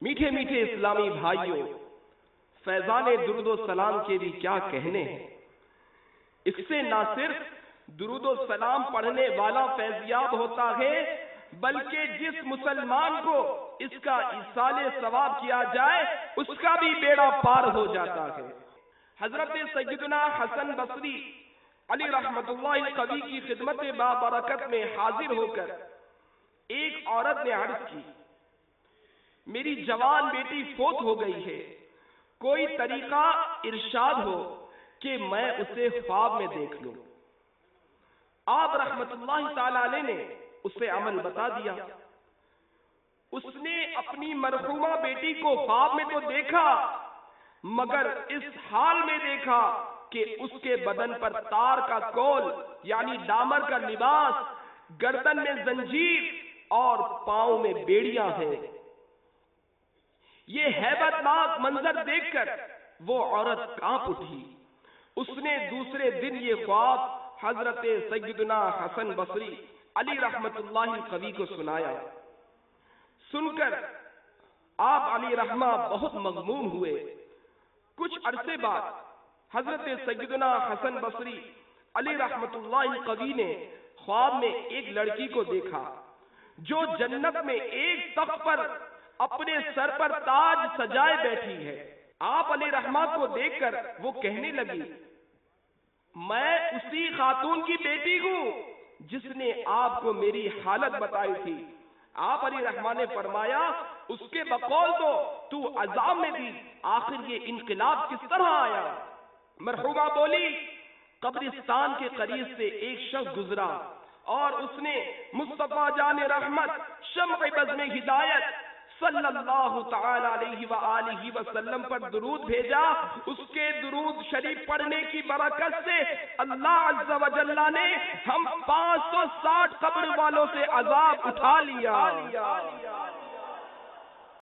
میٹھے میٹھے اسلامی بھائیوں، فیضان درود و سلام کے بھی کیا کہنے ہیں۔ اس سے نہ صرف درود و سلام پڑھنے والا فیضیاب ہوتا ہے، بلکہ جس مسلمان کو اس کا ایصال ثواب کیا جائے اس کا بھی بیڑا پار ہو جاتا ہے۔ حضرت سیدنا حسن بصری علی رحمت اللہ قوی کی خدمت بابرکت میں حاضر ہو کر ایک عورت نے عرض کی، میری جوان بیٹی فوت ہو گئی ہے، کوئی طریقہ ارشاد ہو کہ میں اسے خواب میں دیکھ لوں۔ آپ رحمت اللہ تعالی علیہ نے اسے عمل بتا دیا۔ اس نے اپنی مرحومہ بیٹی کو خواب میں تو دیکھا، مگر اس حال میں دیکھا کہ اس کے بدن پر تار کا کول یعنی ڈامر کا لباس، گردن میں زنجیر اور پاؤں میں بیڑیاں ہیں۔ یہ ہیبت ناک منظر دیکھ کر وہ عورت کانپ اٹھی۔ اس نے دوسرے دن یہ خواب حضرت سیدنا حسن بصری علی رحمت اللہ قوی کو سنایا۔ سن کر آپ علی رحمہ بہت مغموم ہوئے۔ کچھ عرصے بعد حضرت سیدنا حسن بصری علی رحمت اللہ قوی نے خواب میں ایک لڑکی کو دیکھا جو جنت میں ایک تخت پر اپنے سر پر تاج سجائے بیٹھی ہے۔ آپ علی رحمہ کو دیکھ کر وہ کہنے لگی، میں اسی خاتون کی بیٹی ہوں جس نے آپ کو میری حالت بتائی تھی۔ آپ علی رحمہ نے فرمایا، اس کے بقول تو عذاب میں تھی، آخر یہ انقلاب کس طرح آیا؟ مرحومہ بولی، قبرستان کے قریب سے ایک شخص گزرا اور اس نے مصطفیٰ جان رحمت شمع بزم ہدایت صلی اللہ تعالی علیہ وآلہ وسلم پر درود بھیجا۔ اس کے درود شریف پڑھنے کی برکت سے اللہ عز و جل نے ہم 560 قبر والوں سے عذاب اٹھا لیا۔